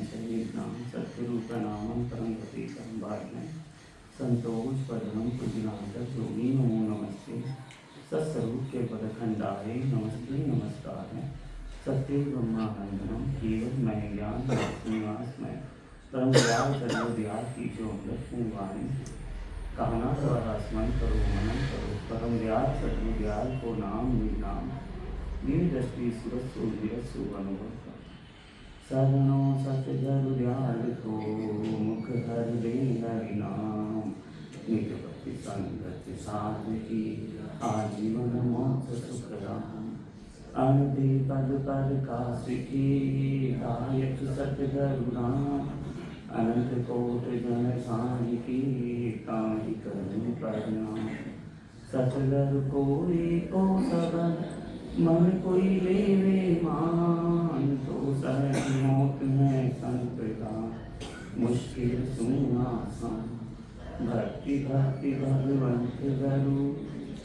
शरीरनाम सत्यरूपनामं परं प्रतीकं भाग्यं संतोष परम पूजनाथ योगी नमो नमस्ते सत्स्वरूप के पदखंडाय नमस्ते नमस्कार है सत्य ब्रह्मानंदनम केवल मैं ज्ञान श्रीनिवासमय परम दयाल सर्वदयाल की जो लक्ष्मी वाणी कहना द्वारा स्मरण करो मनन करो परम दयाल सर्वदयाल को नाम निर्नाम दीन दृष्टि सूरत सूर्य सुअनुभव साधनो सत्य दयाल को मुख हर दे हरि नाम निज भक्ति संगत साधकी आजीवन मोक्ष सुख राम अनदे पद पद का सिखी दायक सत्य राम अनंत कोट जन सानिकी ताहि करुण प्रणाम सतगुरु कोई को सबन मन कोई लेवे मान तो सहज मोत में संप्रदान मुश्किल सुनासान भक्ति भक्ति भगवंत गुरु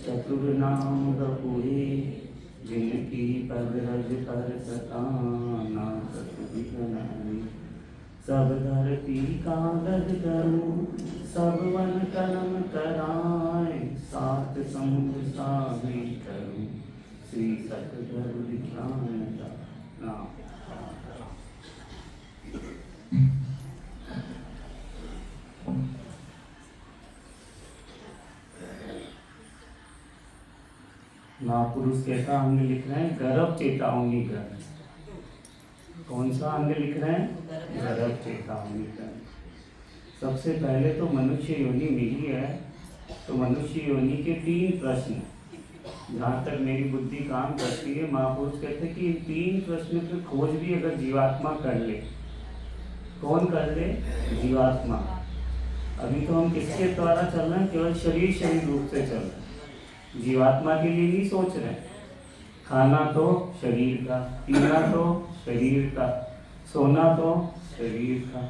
चतुर नाम गपुरे जिनकी पग रज पर सताना सतुनारी सब धरती कागज करूं सब वन कलम कराए सात समुद्र सागरी करूं श्री सतगुरु ध्यान नाम महापुरुष कैसा अंग लिख रहे हैं गर्भ चेतावनी ग्रंथ कौन सा अंग लिख रहे हैं गर्भ चेतावनी ग्रंथ सबसे पहले तो मनुष्य योनि मिली है तो मनुष्य योनि के 3 प्रश्न जहाँ तक मेरी बुद्धि काम करती है महापुरुष कहते हैं कि 3 प्रश्न की खोज भी अगर जीवात्मा कर ले कौन कर ले जीवात्मा अभी तो हम किसके द्वारा चल रहे हैं केवल शरीर रूप से चल रहे हैं जीवात्मा के लिए नहीं सोच रहे खाना तो शरीर का पीना तो शरीर का सोना तो शरीर का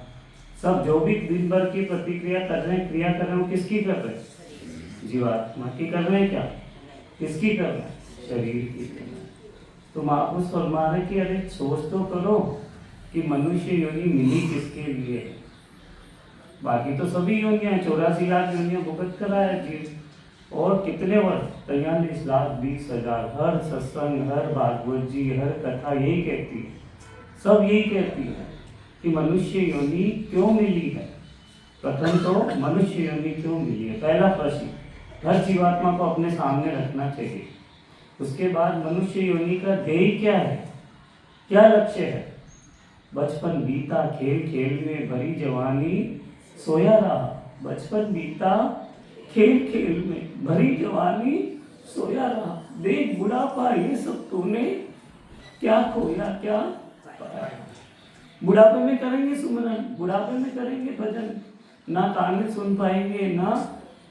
सब जो भी दिन भर की प्रतिक्रिया कर रहे हैं क्रिया कर रहे हैं वो किसकी कर रहे हैं जीवात्मा की कर रहे हैं क्या किसकी कर रहे हैं शरीर की कर रहे हैं तो महापुरुष फरमा रहे कि अरे सोच तो करो कि मनुष्य योनि मिली किसके लिए बाकी तो सभी योनियां 84 लाख योनियां भुगत करा है जीव और कितने वर्ष 43 लाख 20 हजार हर सत्संग हर भागवत जी हर कथा यही कहती है सब यही कहती है कि मनुष्य योनि क्यों मिली है प्रथम तो मनुष्य योनि क्यों मिली है पहला प्रश्न हर जीवात्मा को अपने सामने रखना चाहिए उसके बाद मनुष्य योनि का ध्येय क्या है क्या लक्ष्य है बचपन बीता खेल खेल में भरी जवानी सोया रहा बचपन बीता खेल खेल में भरी जवानी सोया रहा देख बुढ़ापा ये सब तूने क्या खोया क्या पाया बुढ़ापे में करेंगे सुमरन बुढ़ापे में करेंगे भजन ना कान सुन पाएंगे ना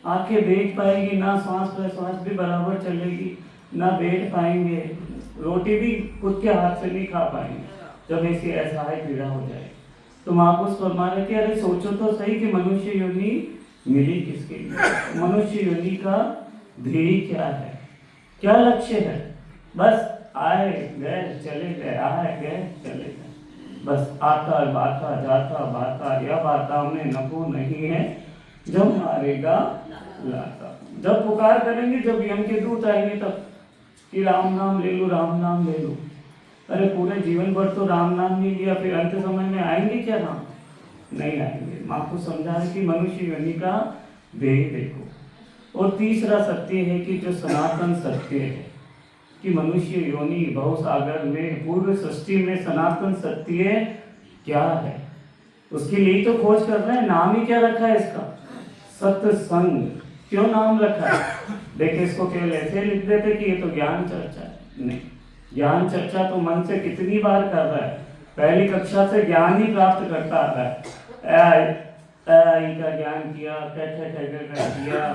आंखें देख पाएंगी ना सांस प्रश्वास भी बराबर चलेगी ना बैठ पाएंगे रोटी भी खुद के हाथ से नहीं खा पाएंगे जब ऐसी असहाय पीड़ा हो जाए तो महापुरुष फरमा रहे कि अरे सोचो तो सही कि मनुष्य योनि मिली किसके लिए मनुष्य योनि का ध्येय क्या है क्या लक्ष्य है बस आए गए चले गए आए गए चले गए बस आता बाता जाता बाता यह बाता में नफो नहीं है जब मारेगा लाता जब पुकार करेंगे जब यम के दूत आएंगे तब कि राम नाम ले लो राम नाम ले लो अरे पूरे जीवन भर तो राम नाम नहीं लिया फिर अंत समय में आएंगे क्या राम नहीं आएंगे माँ को समझा है कि मनुष्य योनि का ध्येय देखो और तीसरा सत्य है कि जो सनातन सत्य है कि मनुष्य योनि भवसागर में पूर्व सृष्टि में सनातन सत्य क्या है उसके लिए तो खोज कर रहे हैं नाम ही क्या रखा है इसका सत्संग क्यों नाम रखा है देखिए इसको केवल ऐसे लिख देते कि ये तो ज्ञान चर्चा है नहीं ज्ञान चर्चा तो मन से कितनी बार कर रहा है पहली कक्षा से ज्ञान ही प्राप्त करता आता है का ज्ञान किया किया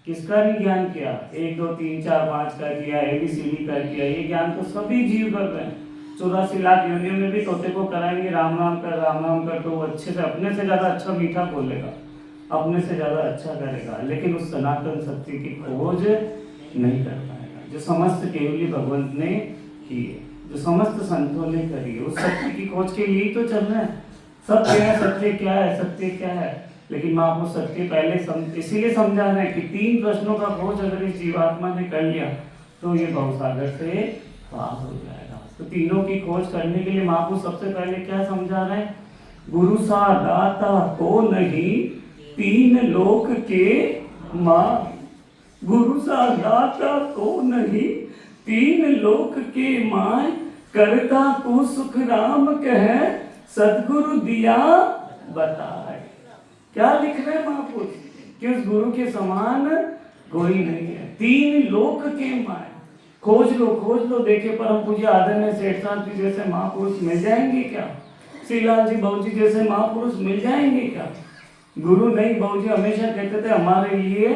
किसका नहीं ज्ञान किया 1 2 3 4 5 का किया ABCD का किया ये ज्ञान तो सभी जीव कर रहे हैं 84 लाख योनियों में भी तोते को कराएंगे राम नाम कर तो वो अच्छे से अपने से ज़्यादा अच्छा मीठा बोलेगा अपने से ज़्यादा अच्छा करेगा लेकिन उस सनातन सत्य की खोज नहीं कर पाएगा जो समस्त केवली भगवंत ने की है जो समस्त संतों ने करी है उस सत्य की खोज के लिए तो चल रहे हैं सब कह सत्य क्या है, सत्य क्या है, लेकिन महापुरुष सत्य पहले इसीलिए समझा रहे हैं कि 3 प्रश्नों का खोज अगर इस जीवात्मा ने कर लिया तो ये भवसागर से पार हो जाएगा। तो तीनों की खोज करने के लिए महापुरुष सबसे पहले क्या समझा रहे हैं, गुरु सा दाता को नहीं 3 लोक के माँ, गुरु सा दाता को नहीं 3 लोक के माँ, करता को सुख राम कह सदगुरु दिया बताए। क्या लिख रहे हैं महापुरुष कि उस गुरु के समान कोई नहीं है। 3 लोक के माँ, खोज लो देखे परम पूज्य आदरणीय सेठ साहब जी जैसे महापुरुष मिल जाएंगे क्या, श्रीलाल जी बाबू जी जैसे महापुरुष मिल जाएंगे क्या। गुरु नहीं, बाबू जी हमेशा कहते थे हमारे लिए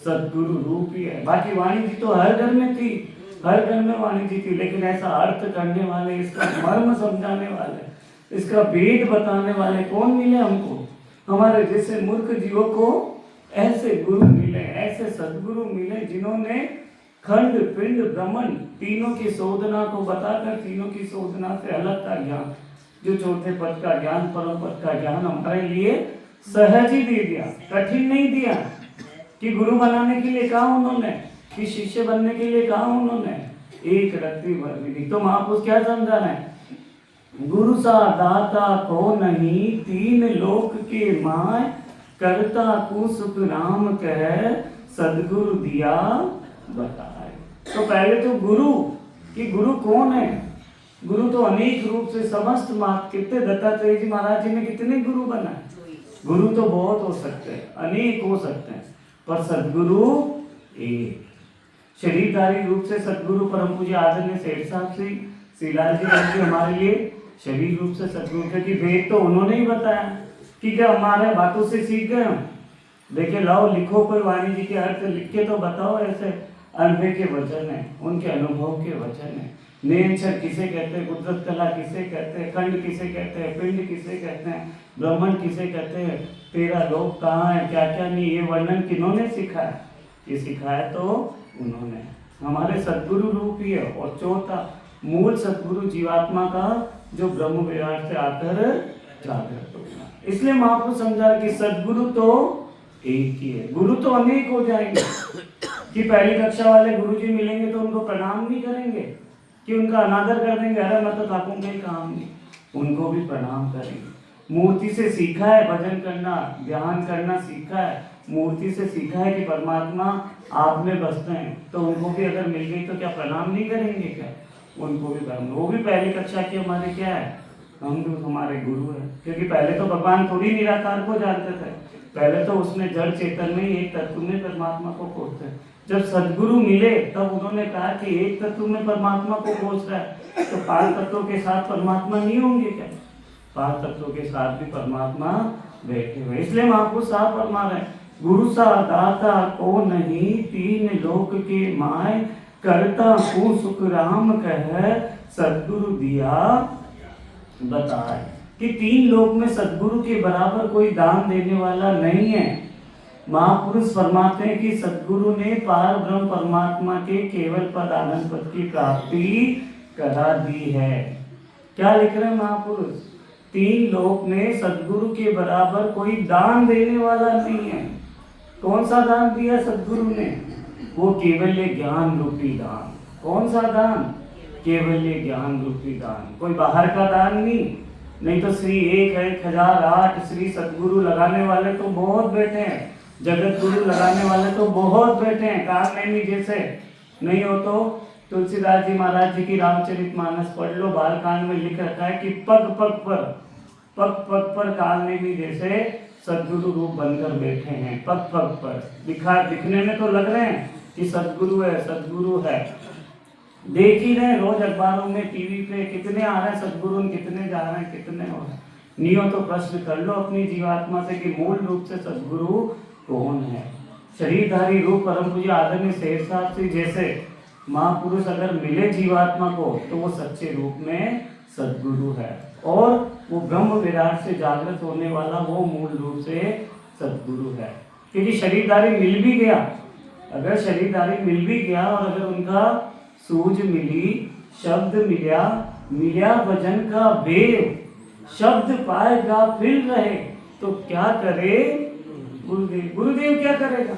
सदगुरु रूप ही है। बाकी वाणी जी तो हर घर में थी, हर घर में वाणी जी थी, लेकिन ऐसा अर्थ करने वाले, इसका मर्म समझाने वाले, इसका भेद बताने वाले कौन मिले हमको, हमारे जैसे मूर्ख जीवों को ऐसे गुरु मिले, ऐसे सदगुरु मिले जिन्होंने खंड पिंड ब्रह्मण तीनों की शोधना को बताकर तीनों की शोधना से अलग का ज्ञान, जो चौथे पद का ज्ञान, परम पद का ज्ञान हमारे लिए सहज ही दे दिया, कठिन नहीं दिया कि गुरु बनाने के लिए कहा उन्होंने, कि शिष्य बनने के लिए कहा उन्होंने, एक रत्ती भर भी नहीं। तो महापुरुष क्या समझा रहे हैं, गुरु सा दाता को नहीं 3 लोक के माय, करता को सुख राम कह सदगुरु दिया बताए। तो पहले तो गुरु कि गुरु कौन है, गुरु तो अनेक रूप से समस्त मात, कितने दत्तात्रेय जी महाराज जी ने कितने गुरु बनाए, गुरु तो बहुत हो सकते हैं, अनेक हो सकते हैं, पर सदगुरु एक। शरीरधारी रूप से सदगुरु परम पूज्य आदरणीय सेठ साहब श्री लाल जी हमारे लिए शरीर रूप से सदगुरु, क्योंकि वेद तो उन्होंने ही बताया कि क्या हमारे बातों से सीख गए हम। देखे लाओ लिखो कोई वाणी जी के अर्थ लिख के तो बताओ, ऐसे अनुभव के वचन है, उनके अनुभव के वचन है। निरंतर किसे कहते हैं, कुदरत कला किसे कहते हैं, खंड किसे कहते हैं, पिंड किसे कहते हैं, ब्रह्मण किसे कहते हैं, 13 लोक कहाँ है, क्या क्या नहीं, ये वर्णन किन्होंने सिखाया, ये सिखाया तो उन्होंने, हमारे सदगुरु रूप ही है। और चौथा मूल सदगुरु जीवात्मा का जो ब्रह्म विराट से आकर जागृत होगा। इसलिए महापुरुष समझा कि सदगुरु तो एक ही है, गुरु तो अनेक हो जाएंगे कि पहली कक्षा वाले गुरुजी मिलेंगे तो उनको प्रणाम नहीं करेंगे, कि उनका अनादर कर देंगे, अरे मैं तो थाकूंगा ही काम नहीं, उनको भी प्रणाम करेंगे। मूर्ति से सीखा है भजन करना, ध्यान करना सीखा है, मूर्ति से सीखा है कि परमात्मा आप में बसते हैं, तो उनको भी अगर मिल गई तो क्या प्रणाम नहीं करेंगे क्या, उनको भी प्रणाम। वो भी पहली कक्षा के हमारे क्या है, हम जो हमारे गुरु है, क्योंकि पहले तो भगवान थोड़ी निराकार को जानते थे, पहले तो उसने जड़ चेतन में एक तत्व में परमात्मा को खोजते। जब सदगुरु मिले तब उन्होंने कहा कि एक तत्व में परमात्मा को खोज रहा है, तो 5 तत्वों के साथ परमात्मा नहीं होंगे क्या, 5 तत्वों के साथ भी परमात्मा बैठे हुए। इसलिए महापुरुष साहब फरमा रहे हैं, गुरु सा दाता को नहीं 3 लोक के माय, करता को सुख राम कह सदगुरु दिया बताए। कि 3 लोक में सदगुरु के बराबर कोई दान देने वाला नहीं है। महापुरुष फरमाते हैं कि सदगुरु ने पार ब्रह्म परमात्मा के केवल पद आनंद पद की प्राप्ति करा दी है। क्या लिख रहे हैं महापुरुष, 3 लोक में सदगुरु के बराबर कोई दान देने वाला नहीं है। कौन सा दान दिया सदगुरु ने, वो केवल ज्ञान रूपी दान। कौन सा दान, केवल ज्ञान रूपी दान, कोई बाहर का दान नहीं तो श्री 1008 श्री सदगुरु लगाने वाले तो बहुत बैठे हैं, जगत गुरु लगाने वाले तो बहुत बैठे हैं। काल नैमी जैसे नहीं हो तो तुलसीदास जी महाराज जी की रामचरितमानस पढ़ लो, बालकांड में लिख रखा है कि पग पग पर काल नैमी जैसे सदगुरु रूप बनकर बैठे हैं। पग पर दिखने में तो लग रहे हैं कि सदगुरु है, देख ही रहे रोज अखबारों में, टीवी पे कितने आ रहे हैं सदगुरु, कितने जा रहे हैं, कितने हो रहे हैं। नहीं हो तो प्रश्न कर लो अपनी जीवात्मा से कि मूल रूप से सदगुरु कौन है। शरीरधारी रूप परम पूज्य आदरणीय शेर साहब से जैसे महापुरुष अगर मिले जीवात्मा को तो वो सच्चे रूप में सदगुरु है, और वो ब्रह्म विराट से जागृत होने वाला वो मूल रूप से सदगुरु है। क्योंकि शरीरधारी मिल भी गया, अगर शरीरधारी मिल भी गया और अगर उनका सूझ मिली, शब्द मिला भजन का वेव, शब्द पाएगा फिर रहे तो क्या करे गुरुदेव। गुरुदेव क्या करेगा?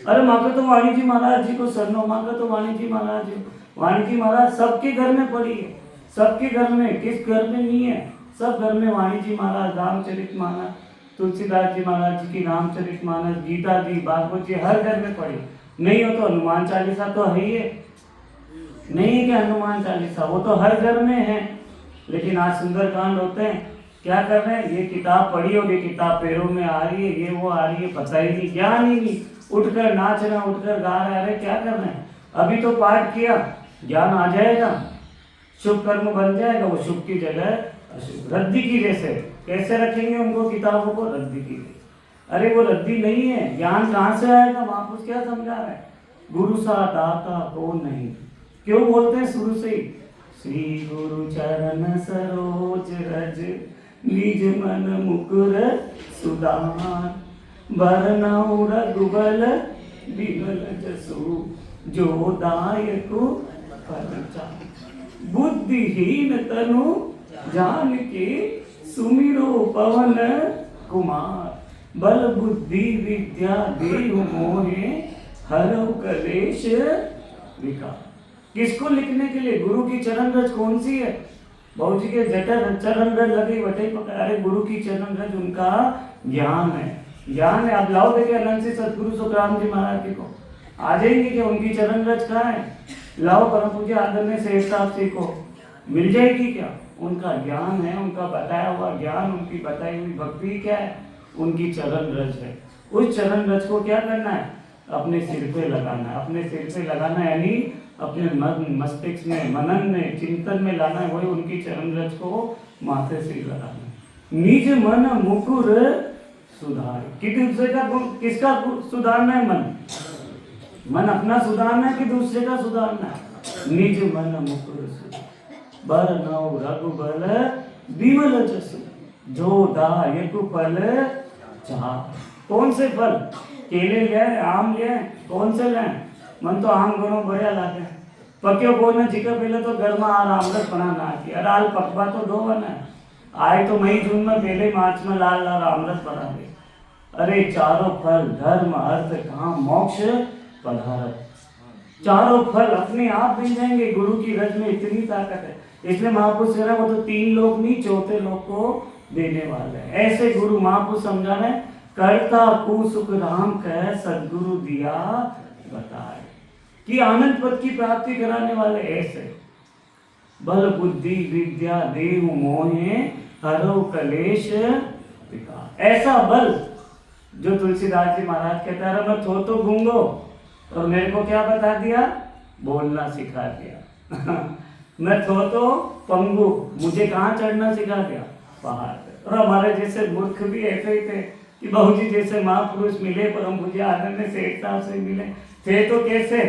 अरे माँ तो वाणी जी महाराज जी को सरनो, माँ तो वाणी जी महाराज जी। वाणी जी महाराज सबके घर में पड़ी है, सबके घर में, किस घर में नहीं है? सब घर में वाणी जी महाराज, रामचरित मानस, तुलसीदास जी महाराज जी की रामचरित मानस, गीता जी, भागवत जी हर घर में पड़ी। नहीं हो तो हनुमान चालीसा तो है ही है, नहीं है क्या हनुमान चालीसा? वो तो हर घर में है। लेकिन आज सुंदरकांड होते हैं, क्या कर रहे हैं? ये किताब पढ़ी और ये किताब पैरों में आ रही है, ये वो आ रही है, पता ही नहीं, ज्ञान ही नहीं। उठकर नाच रहे हैं, उठकर गा रहे हैं, अरे क्या कर रहे हैं? अभी तो पाठ किया, ज्ञान आ जाएगा, शुभ कर्म बन जाएगा, वो शुभ की जगह अशुभ, रद्दी की जैसे। कैसे रखेंगे उनको किताबों को? रद्दी की जैसे। अरे वो रद्दी नहीं है, ज्ञान कहाँ से आएगा? महापुरुष क्या समझा रहे हैं? गुरु सा दाता को नहीं। क्यों बोलते हैं शुरू से ही? श्री गुरु चरण सरोज रज निज मन मुकुर सुदान, बरनऊ रघुबल विमल जसु जो दायकु फलचान। बुद्धिहीन तनु जान के सुमिरो पवन कुमार, बल बुद्धि विद्या देहु मोहे हरौ कलेश विकार। किसको लिखने के लिए? गुरु की चरण रज कौन सी है? बाबू जी के जटर चरण रज लगे बटे पकड़, अरे गुरु की चरण रज उनका ज्ञान है, ज्ञान है। अब लाओ देखे अनंत से सदगुरु सुखराम जी महाराज जी को, आ जाएंगे कि उनकी चरण रज कहाँ है? लाओ परम पूज्य आदरणीय शेख साहब जी को, मिल जाएगी क्या? उनका ज्ञान है, उनका बताया हुआ ज्ञान, उनकी बताई हुई भक्ति क्या है? उनकी चरण रज है। उस चरण रज को क्या करना है? अपने सिर पे लगाना है, अपने सिर पे लगाना है, यानी अपने मन मस्तिष्क में, मनन में, चिंतन में लाना है। वही उनकी चरण रज को माथे से लगाना है। निज मन मुकुर सुधार, कि दूसरे का किसका सुधारना है? मन, मन अपना सुधारना है कि दूसरे का सुधारना है? निज मन मुकुर सुधार, बरनऊ रघुबल विमल जसु जो दायकु फल चार। कौन से फल? केले ले, आम ले, कौन से ले? मन तो आम घणो बढ़िया लागे, पक्यो को ने जीका पहले तो घर में आमरस बनाना की, अरे हाल पकवा तो दो बना आए तो मई जून में, पहले मार्च में लाल लाल आमरस बना दे। अरे चारों फल धर्म अर्थ काम मोक्ष पधारत, चारों फल अपने आप मिल जाएंगे। गुरु की रज में इतनी ताकत है, इसलिए महापुरुष कह रहा है वो तो 3 लोग नहीं, चौथे लोग को देने वाले हैं। ऐसे गुरु महापुरुष समझा रहे, करता कु सुख राम कह सदगुरु दिया बताए, कि आनंद पद की प्राप्ति कराने वाले ऐसे। बल बुद्धि विद्या देहु मोहे हरौ कलेश विकार। ऐसा बल जो तुलसीदास जी महाराज कहते हैं, मैं थो तो गूंगो और मेरे को क्या बता दिया? बोलना सिखा दिया। मैं तो पंगु, मुझे कहाँ चढ़ना सिखा दिया? पहाड़ पे। और हमारे जैसे मूर्ख भी ऐसे ही थे कि बहू जी जैसे महापुरुष मिले, परम पूज्य आदरणीय सेठ साहब से मिले थे तो कैसे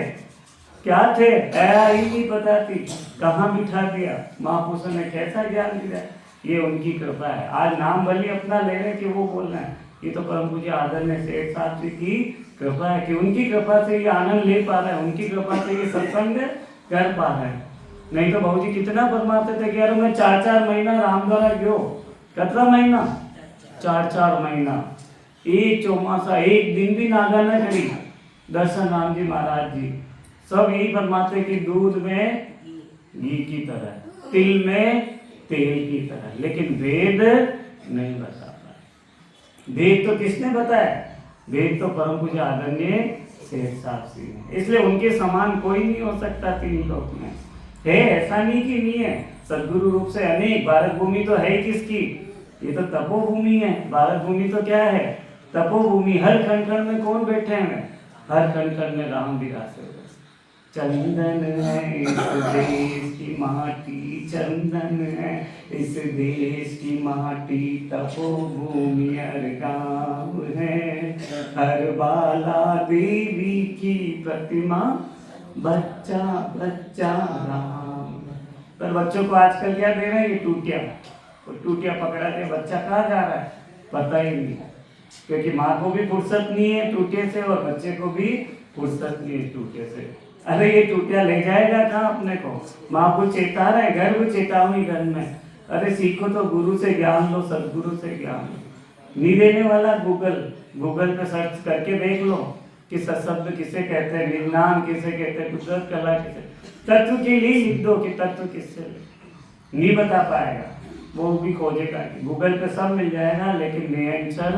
क्या थे? ऐसा ही नहीं पता थी, कहाँ बिठा दिया महापुरुषों ने, कैसा ज्ञान दिया। ये उनकी कृपा है। आज नाम भले अपना ले रहे कि वो बोल रहे हैं, ये तो परम पूज्य आदरणीय सेठ साहब जी की कृपा है कि उनकी कृपा से ये आनंद ले पा रहे हैं, उनकी कृपा से ये सत्संग कर पा रहे हैं। नहीं तो भाऊ जी कितना फरमाते थे कि यार मैं 4-4 महीना रामद्वारा गयो, कितना महीना? 4-4 महीना, एक चौमासा, एक दिन भी नागा न करी। दर्शन राम जी महाराज जी सब यही फरमाते कि दूध में घी की तरह, तिल में तेल की तरह, लेकिन वेद नहीं बता पाए। वेद तो किसने बताया? वेद तो परम पूज्य आदरणीय शेख साहब जी हैं, इसलिए उनके समान कोई नहीं हो सकता 3 लोक में। है ऐसा नहीं कि नहीं है, सदगुरु रूप से अनेक। भारत भूमि तो है किसकी? ये तो तपोभूमि है। भारत भूमि तो क्या है? तपोभूमि। हर खंड खंड में कौन बैठे हैं? हर खंड खंड में राम विराजे। चंदन है इस देश की माटी, चंदन है इस देश की माटी, तपोभूमि हर गाँव है, हर बाला देवी की प्रतिमा, बच्चा बच्चा राम। पर बच्चों को आजकल क्या दे रहे हैं? ये टूटिया। वो टूटिया पकड़ा के बच्चा कहाँ जा रहा है पता ही नहीं, क्योंकि माँ को भी फुर्सत नहीं है टूटे से और बच्चे को भी फुर्सत नहीं है टूटे से। अरे ये टूटिया ले जाएगा कहाँ अपने को? माँ को चेता रहे, घर भी चेतावनी घर में। अरे सीखो तो गुरु से ज्ञान लो, सदगुरु से ज्ञान लो। नहीं देने वाला गूगल पे सर्च करके देख लो कि सत्शब्द किसे कहते हैं, निर्नाम किसे कहते हैं, कुदरत कला किसे, तत्व के लिए लिख दो कि तत्व किससे, नहीं बता पाएगा, वो भी खोजेगा। गूगल पे सब मिल जाएगा लेकिन आंसर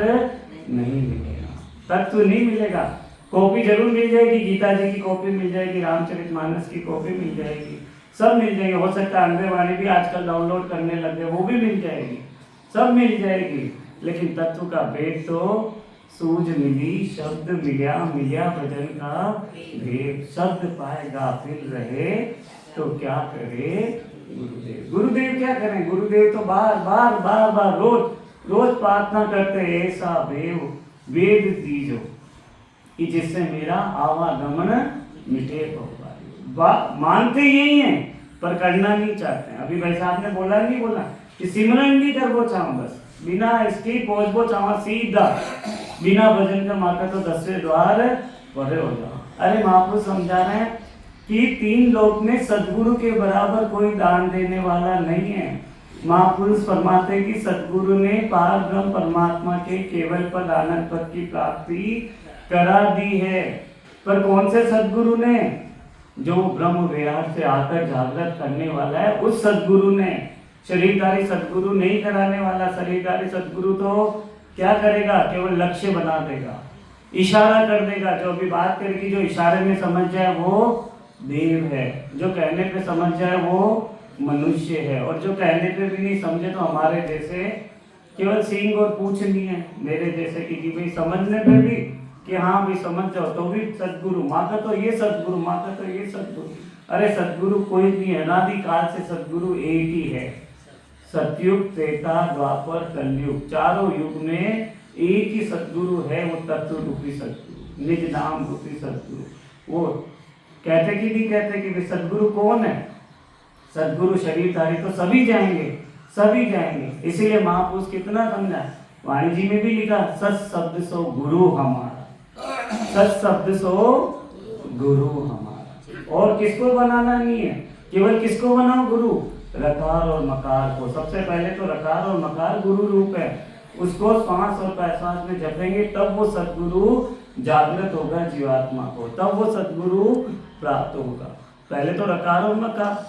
नहीं मिलेगा, तत्व नहीं मिलेगा। कॉपी जरूर मिल जाएगी, गीता जी की कॉपी मिल जाएगी, रामचरितमानस की कॉपी मिल जाएगी, सब मिल जाएगी। हो सकता है अंग्रेवाणी भी आजकल डाउनलोड करने लग गए, वो भी मिल जाएगी, सब मिल जाएगी। लेकिन तत्व का भेद तो सूझ मिली, शब्द मिल्या, मिल्या भजन का भेद। शब्द पाएगा फिर रहे तो क्या करे गुरुदेव। गुरुदेव क्या करें, गुरुदेव तो बार बार बार बार रोज प्रार्थना करते, ऐसा वेद दीजो कि जिससे मेरा आवागमन मिटे भगवान। मानते यही हैं पर करना नहीं चाहते हैं। अभी भाई साहब ने बोला नहीं बोला कि सिमरन नहीं कर वो चाहूँ, बस बिना इसकी पहुँच वो चाहूँ सीधा, बिना भजन का माता तो 10वें द्वार परे हो जाओ। अरे महापुरुष समझा रहे हैं कि 3 लोक में सदगुरु के बराबर कोई दान देने वाला नहीं है। महापुरुष फरमाते हैं कि सदगुरु ने पार ब्रह्म परमात्मा के केवल पद आनंद पद की प्राप्ति करा दी है। पर कौन से सदगुरु ने, जो ब्रह्म विराट से आकर जागृत करने वाला है, उस सदगुरु ने। शरीरधारी सदगुरु नहीं कराने वाला। शरीरधारी सदगुरु तो क्या करेगा, केवल लक्ष्य बना देगा, इशारा कर देगा। जो अभी बात करेगी, जो इशारे में समझ जाए वो देव है, जो कहने पे समझ जाए वो मनुष्य है, और जो कहने पे भी नहीं समझे तो हमारे जैसे केवल सींग और पूछ नहीं है, मेरे जैसे कि भाई समझने पे भी कि हाँ भी समझ जाओ तो भी सदगुरु। माँ का तो ये सदगुरु, माँ का तो ये सदगुरु। अरे सदगुरु कोई नहीं है, अनादिकाल से सदगुरु एक ही है। सतयुग, त्रेता, द्वापर, कलयुग, चारों युग में एक ही सदगुरु है, वो तत्व रूपी सदगुरु, निज नाम रूपी सदगुरु। वो कहते कि नहीं कहते कि सदगुरु कौन है? सदगुरु शरीरधारी तो सभी जाएंगे, सभी जाएंगे। इसीलिए महापुरुष कितना समझा, वाणी जी में भी लिखा, सत शब्द सो गुरु हमारा, सत शब्द सो गुरु हमारा। और किसको बनाना नहीं है, केवल किसको बनाओ, गुरु, रकार और मकार को। सबसे पहले तो रकार और मकार गुरु रूप है, उसको श्वास और प्रश्वास में जपेंगे तब वो सदगुरु जागृत होगा जीवात्मा को, तब वो सदगुरु प्राप्त होगा। पहले तो रकार और मकार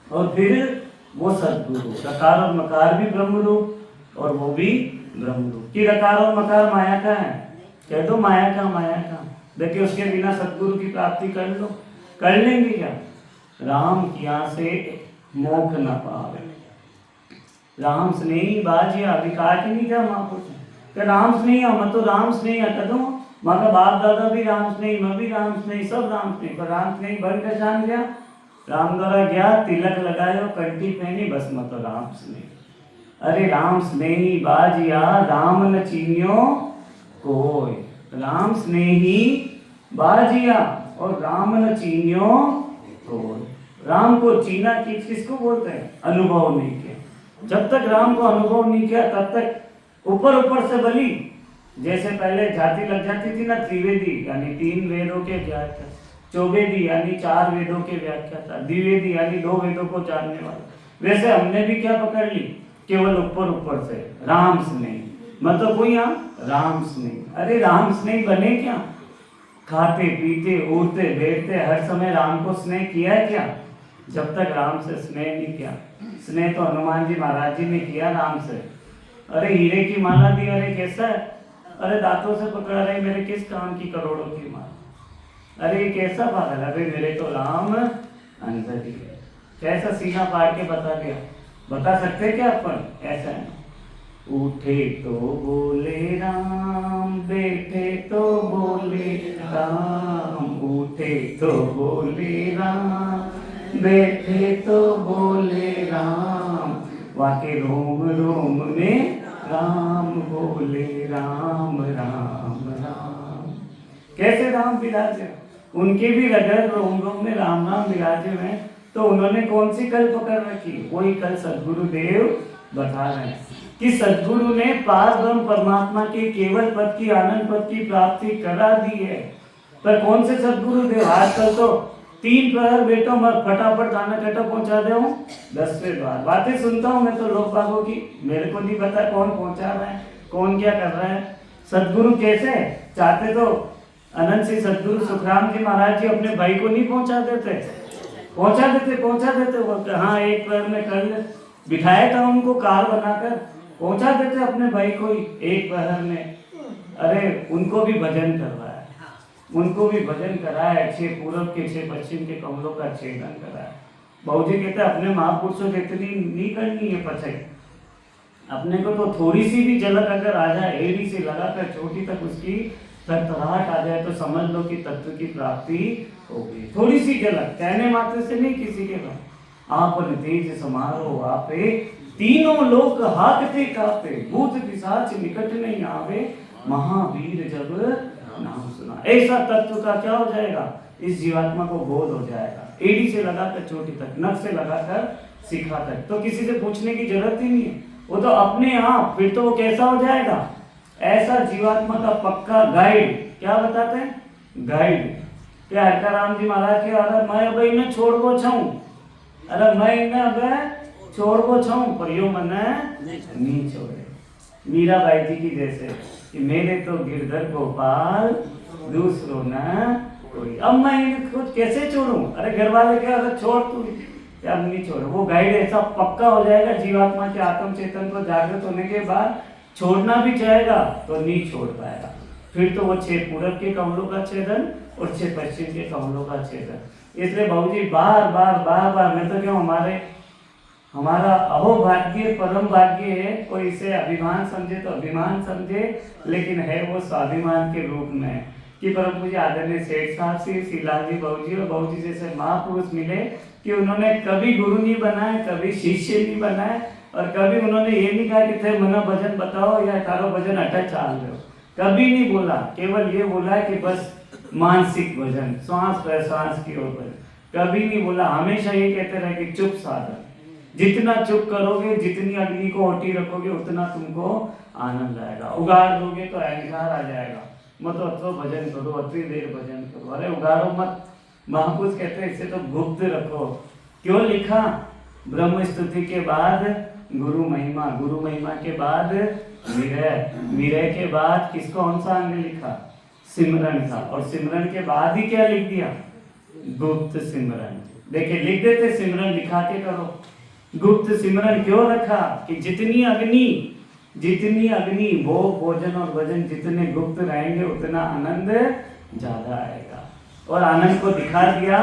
और फिर वो सदगुरु। रकार और मकार भी ब्रह्म रूप और वो भी ब्रह्म रूप। कि रकार और मकार माया का है, कह दो माया का, माया का। देखिए उसके बिना सदगुरु की प्राप्ति कर लो, कर लेंगे क्या? राम किया से मोक्ष न पावे, राम स्नेही बाजिया। अभी कहा कि नहीं था महापुरुष कि राम स्नेही, मैं तो राम स्नेही कह दो, माँ का बाप दादा भी राम स्नेही, मैं भी राम स्नेही, सब राम स्नेही। पर राम स्नेही बन पहचान गया, राम द्वारा गया, तिलक लगायो, कंठी पहनी, बस मैं तो राम स्नेही। अरे राम स्नेही बाजिया, राम न चीन्यो कोई। राम स्नेही बाजिया और राम न चीन्यो कोई। राम को चीना किसको बोलते हैं? अनुभव नहीं किया। जब तक राम को अनुभव नहीं किया तब तक ऊपर ऊपर से बली, जैसे पहले जाति लग जाती थी ना, त्रिवेदी यानी 3 वेदों के व्याख्या, चौवेदी यानी 4 वेदों के व्याख्याता, द्विवेदी यानी 2 वेदों को जानने वाला। वैसे हमने भी क्या पकड़ ली, केवल ऊपर ऊपर से राम स्नेही, मतलब कोई यहाँ राम स्नेही। अरे राम स्नेही बने क्या? खाते पीते उड़ते बैठते हर समय राम को स्नेह किया है क्या? जब तक राम से स्नेह नहीं किया। स्नेह तो हनुमान जी महाराज जी ने किया राम से। अरे हीरे की माला दी, अरे कैसा है, अरे दांतों से पकड़ा रहे, मेरे किस काम की करोड़ों की माला, अरे कैसा पागल, अरे मेरे तो राम अंदर ही है। कैसा सीना फाड़ के बता दिया, बता सकते क्या अपन? ऐसा है, उठे तो बोले राम, बैठे तो बोले राम, उठे तो बोले राम, बैठे तो बोले राम, वाके रोम रोम में राम बोले, राम राम राम। कैसे राम विराजे? उनके भी हृदय रोम रोम में राम राम विराजे हुए। तो उन्होंने कौन सी कल पकड़ रखी? वही कल सदगुरुदेव बता रहे हैं कि सदगुरु ने पार ब्रह्म परमात्मा के केवल पद की, आनंद पद की प्राप्ति करा दी है। पर कौन से सदगुरुदेव? आजकल तो 3 प्रहर बैठो मैं फटाफट खाना कटा पहुंचा दे हूँ 10वें द्वार। बातें सुनता हूँ मैं तो लोग बागों की, मेरे को नहीं पता कौन पहुंचा रहा है, कौन क्या कर रहा है। सदगुरु कैसे चाहते तो अनंत श्री सदगुरु सुखराम जी महाराज जी अपने भाई को नहीं पहुंचा देते, पहुंचा देते वो हाँ, एक पैर में कल बिठाया था उनको कार बनाकर, पहुंचा देते अपने भाई को ही एक पहर में। अरे उनको भी भजन करवाया, उनको भी भजन कराया, 6 पूरब के 6 पश्चिम के कमलों का छेदन कराया। बाबूजी कहते अपने महापुरुषों से इतनी नहीं करनी है पचई, अपने को तो थोड़ी सी भी झलक अगर आ जाए, एड़ी से लगाकर चोटी तक उसकी थरथराहट आ जाए तो समझ लो कि तत्व की प्राप्ति हो गई। थोड़ी सी झलक, कहने मात्र से नहीं, किसी के नाम आप तेज समारोह आपे, तीनों लोग हाकते कापे, भूत पिशाच निकट नहीं आवे, महावीर जब नाम सुना। ऐसा तत्व का क्या हो जाएगा, इस जीवात्मा को बोध हो जाएगा, एड़ी से लगाकर चोटी तक, नख से लगाकर शिखा तक, तो किसी से पूछने की जरूरत ही नहीं है, वो तो अपने आप। फिर तो वो कैसा हो जाएगा, ऐसा जीवात्मा का पक्का गाइड। क्या बताते हैं, गाइड। क्या हरकाराम जी महाराज के, अरे मैं अब इन्हें छोड़ को छाऊं, अरे मैं इन्हें अब छोड़ को छाऊं, पर यो मन नहीं छोड़े। मीराबाई जी की जैसे कि मेरे तो गिरधर गोपाल दूसरों न कोई, अब मैं इन्हें खुद कैसे छोड़ूं, अरे घर वाले क्या, अरे छोड़ तू, क्या नहीं छोड़े। वो गाइड ऐसा पक्का हो जाएगा जीवात्मा के आत्म चेतन को जागृत होने के बाद, छोड़ना भी चाहेगा तो नहीं छोड़ पाएगा। फिर तो वो 6 पूरब के कमलों का छेदन और 6 पश्चिम के कमलों का छेदन। इसलिए बाबूजी बार बार मैं तो क्यों, हमारा अहोभाग्य परम भाग्य है। कोई इसे अभिमान समझे तो अभिमान समझे, लेकिन है वो स्वाभिमान के रूप में कि परम पूज्य आदरणीय सेठ साहब से शिलाजी बाबूजी और बाबूजी जैसे महापुरुष मिले कि उन्होंने कभी गुरु नहीं बनाए, कभी शिष्य नहीं बनाए, और कभी उन्होंने ये नहीं कहा कि थे मना भजन बताओ या तारो भजन अटक चाल रहे हो, कभी नहीं बोला। केवल ये बोला कि बस मानसिक भजन, श्वास प्रश्वास की ओर भजन, कभी नहीं बोला। हमेशा ये कहते रहे कि चुप साधन, जितना चुप करोगे, जितनी अग्नि को ओटी रखोगे, उतना तुमको आनंद आएगा। उगाड़ दोगे तो अहंकार आ जाएगा, मत अतो भजन करो, अति देर भजन करो, अरे उगाड़ो मत। महापुरुष कहते हैं इसे तो गुप्त रखो। क्यों लिखा, ब्रह्म स्तुति के बाद गुरु महिमा, गुरु महिमा के बाद विरह, विरह के बाद किसको कौन सा अंग लिखा, सिमरन का, और सिमरन के बाद ही क्या लिख दिया, गुप्त सिमरन। देखिए लिख देते सिमरन, लिखा के करो। गुप्त सिमरन क्यों रखा कि जितनी अग्नि वो भोजन और भजन जितने गुप्त रहेंगे उतना आनंद ज्यादा आएगा, और आनंद को दिखा दिया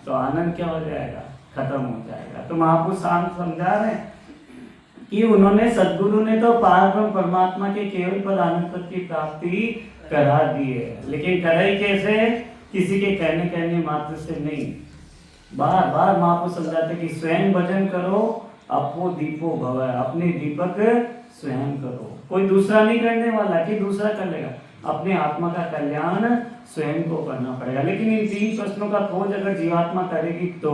तो आनंद क्या हो जाएगा, खत्म हो जाएगा। तो महापुरुष शांत समझा रहे कि उन्होंने, सदगुरु ने तो पारब्रह्म परमात्मा के केवल पद आनंद पद की प्राप्ति करा दी है, लेकिन कराई कैसे, किसी के कहने मात्र से नहीं। बार महापुरुष समझाते कि स्वयं भजन करो, अपो दीपो भव, अपने दीपक स्वयं करो, कोई दूसरा नहीं करने वाला कि दूसरा कर लेगा, अपने आत्मा का कल्याण स्वयं को करना पड़ेगा। लेकिन इन 3 प्रश्नों का खोज अगर जीवात्मा करेगी तो,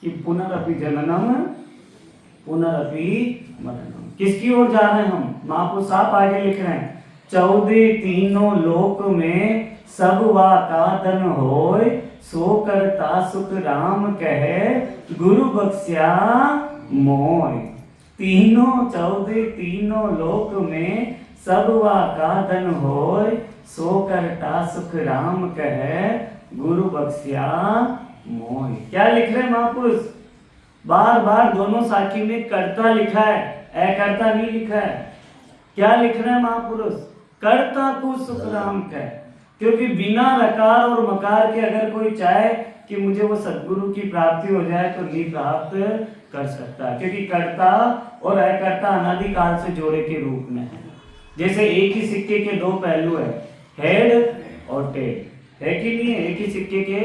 कि पुनरअपि जननम पुनरअपि मरणम, किसकी ओर जा रहे हैं हम। महापुरुष आप आगे लिख रहे हैं, 14 तीनों लोक में सब वाका धन होय, सो करता सुख राम कहे, गुरु बख्श्या मोय। 14 तीनों लोक में सब वाका धन होय, सो करता सुख राम कहे, गुरु बख्श्या मोय। क्या लिख रहे महापुरुष, बार दोनों साखी में कर्ता लिखा है, अकर्ता नहीं लिखा है। क्या लिख रहे हैं महापुरुष, कर्ता को सुख राम कहे, क्योंकि बिना रकार और मकार के अगर कोई चाहे कि मुझे वो सद्गुरु की प्राप्ति हो जाए तो नहीं प्राप्त कर सकता, क्योंकि कर्ता और अकर्ता अनादि काल से जोड़े के रूप में है। जैसे एक ही सिक्के के 2 पहलू है, हेड और टेल, है कि नहीं है, एक ही सिक्के के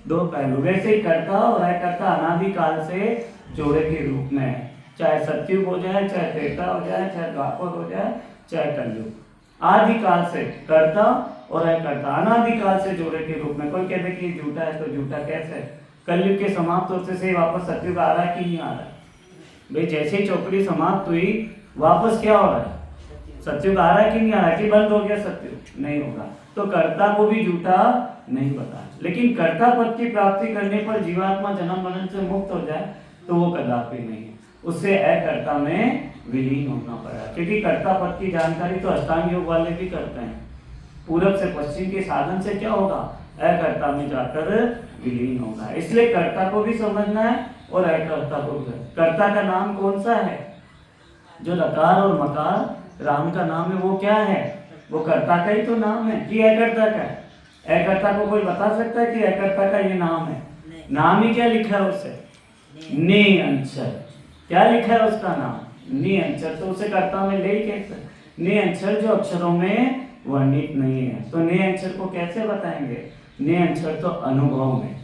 2 पहलू, वैसे ही कर्ता और अकर्ता अनादि काल से जोड़े के रूप में है। चाहे सतयुग हो जाए, चाहे त्रेता हो जाए, चाहे द्वापर हो जाए, चाहे कलयुग, आदि काल से कर्ता और अकर्ता अनादि काल से जोड़े के रूप में। कोई कहते कि झूठा है तो झूठा कैसे, कलयुग के समाप्त होने से वापस सतयुग आ रहा है कि नहीं आ रहा है। भाई जैसे ही चौकड़ी समाप्त हुई वापस क्या हो रहा है, सत्युग आ रहा है कि नहीं आ रहा है, कि बंद हो गया सत्युग? नहीं होगा। तो कर्ता को भी झूठा नहीं बता, लेकिन कर्ता पद की प्राप्ति करने पर जीवात्मा जन्म मरण से मुक्त हो जाए तो वो कदापि नहीं है, उससे अकर्ता में विलीन होना पड़ा, क्योंकि कर्ता पद की जानकारी तो अष्टांग योग वाले भी करते हैं। पूरब से पश्चिम के साधन से क्या होगा? अकर्ता में जाकर विलीन होगा। इसलिए कर्ता को भी समझना है और अकर्ता को भी। कर्ता का नाम कौन सा है? जो लकार और मकार राम का नाम है, वो क्या है? वो कर्ता का ही तो नाम है कि अकर्ता का है? अकर्ता को कोई बता सकता है कि अकर्ता का ये नाम है? नाम ही क्या लिखा है उससे? ने अंचर। क्या लिखा है उसका नाम? ने अंचर। तो उसे कर्ता में ले कैसे? ने अंचर जो अक्षरों में वर्णित नहीं है, तो ने अंचर को कैसे बताएंगे? ने अंचर तो अनुभव में।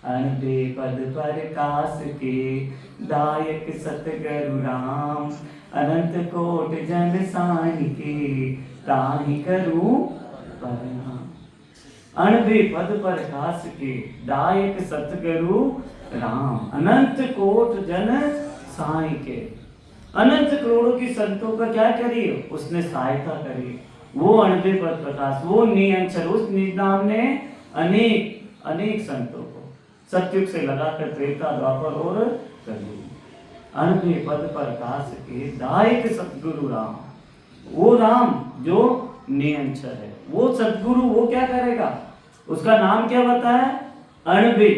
अनबे पद पर कास के दायक सतगुरु राम, अनंत कोट जन साई के ताहि करूं प्रणाम। अनबे पद पर कास के दायक सतगुरु राम, अनंत कोट जन साई के। अनंत करोड़ों की संतों का क्या करिए? उसने सहायता करी। वो अनबे पद प्रकाश, वो निअंचर, उस निज नाम ने अनेक अनेक संतों को सत्युग से लगाकर त्रेता द्वापर और कलयुग, अनबे पद प्रकाश के दायक सतगुरु राम। वो राम जो निअंचर है, वो सतगुरु, वो क्या करेगा? उसका नाम क्या बताया? अनबे।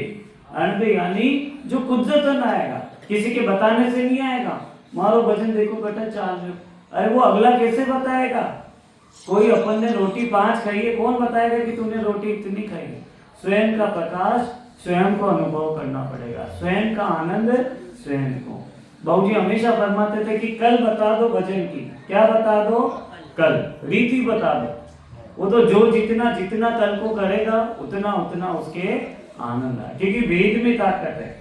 अनबे यानी जो कुदरतन आएगा, किसी के बताने से नहीं आएगा। मारो भजन देखो बेटा चाल, अरे वो अगला कैसे बताएगा? कोई अपन ने रोटी 5 खाई है, कौन बताएगा कि तूने रोटी इतनी खाई है? स्वयं का प्रकाश स्वयं को अनुभव करना पड़ेगा, स्वयं का आनंद स्वयं को। बाबूजी हमेशा फरमाते थे कि कल बता दो भजन की। क्या बता दो? कल रीति बता दो। वो तो जो जितना जितना कल को करेगा उतना उतना उसके आनंद आए, क्योंकि वेद में ताकत है।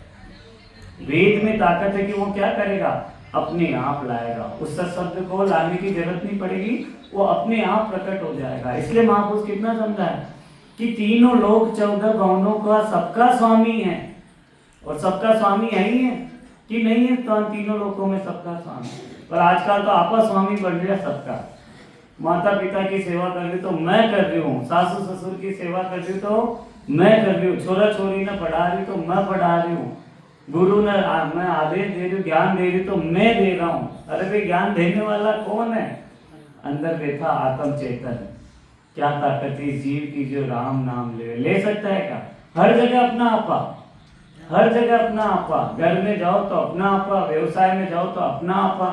वेद में ताकत है कि वो क्या करेगा? अपने आप लाएगा। उस शब्द को लाने की जरूरत नहीं पड़ेगी, वो अपने आप प्रकट हो जाएगा। इसलिए महापुरुष कितना समझाया कि तीनों लोग 14 भवनों का सबका स्वामी है, और सबका स्वामी यही है कि नहीं है? तो तीनों लोगों में सबका स्वामी, पर आजकल तो आपा स्वामी बन गया सबका। माता पिता की सेवा कर रही तो मैं कर रही हूँ, सासू ससुर की सेवा कर रही तो मैं कर रही हूँ, छोरा छोरी ने पढ़ा रही तो मैं पढ़ा रही हूँ, गुरु ने मैं आदेश दे रही हूँ, ज्ञान दे रही तो मैं दे रहा हूँ। अरे भाई ज्ञान देने वाला कौन है? अंदर बैठा आत्म चेतन। क्या ताकत है जीव की जो राम नाम ले सकता है क्या? हर जगह अपना आपा, हर जगह अपना आपा। घर में जाओ तो अपना आपा, व्यवसाय में जाओ तो अपना आपा,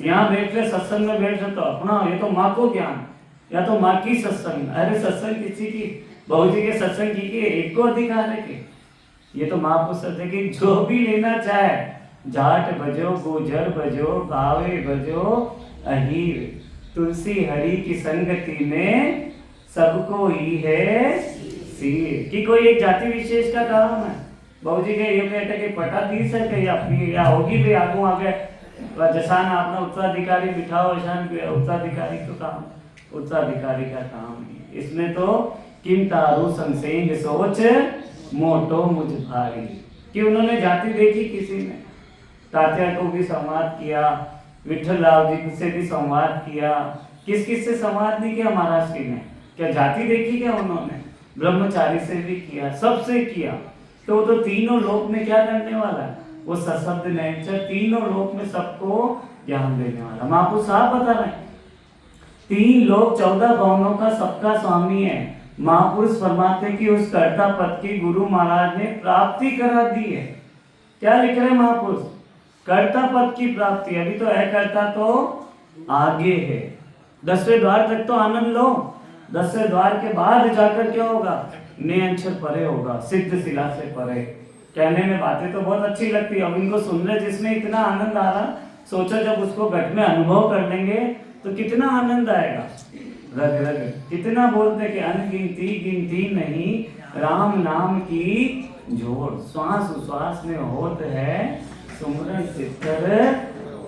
यहाँ बैठ रहे सत्संग में बैठ रहे तो अपना, ये तो माँ को ज्ञान, या तो माँ की सत्संग। अरे सत्संग किसी की, बहू जी के सत्संग की के एक को अधिकार है कि ये तो महापुरुष है कि जो भी लेना चाहे, जाट बजो, गुजर बजो, गावे बजो, अहीर, तुलसी हरि की संगति में सबको ही है सिर। कि कोई एक जाति विशेष का काम है? बहू जी के ये बेटे के पटा 30 है या होगी भी आगू आगे जसान अपना उत्तराधिकारी बिठाओ, ईशान उत्तराधिकारी तो काम, उत्तराधिकारी का काम है। इसमें तो किम तारू संसेंग सोच मोटो मुझ भारी, कि उन्होंने जाति देखी किसी ने? तात्या को भी संवाद किया, विठल राव जी से भी संवाद किया, किस किस से संवाद नहीं किया महाराज जी ने? क्या जाति देखी क्या उन्होंने? ब्रह्मचारी से भी किया, सबसे किया। तो वो तो तीनों लोक में क्या करने वाला है? वो सशब्द नेचर तीनों लोक में सबको ज्ञान देने वाला। महापुरुष साहब बता रहे हैं 3 लोक 14 भवनों का सबका स्वामी है। महापुरुष फरमाते कि उस कर्ता पद की गुरु महाराज ने प्राप्ति करा दी है। क्या लिख रहे महापुरुष? कर्ता पद की प्राप्ति। अभी तो अकर्ता तो आगे है, 10वें द्वार तक तो आनंद लो, 10वें द्वार के बाद जाकर क्या होगा? ने अक्षर परे होगा, सिद्ध शिला से परे। कहने में बातें तो बहुत अच्छी लगती है, अब इनको सुनने जिसमें इतना आनंद आ रहा, सोचो जब उसको घट में अनुभव कर लेंगे तो कितना आनंद आएगा। रग रग कितना बोलते कि अनगिनती गिनती नहीं राम नाम की जोड़, श्वास उश्वास में होत है सुमरन चित्तर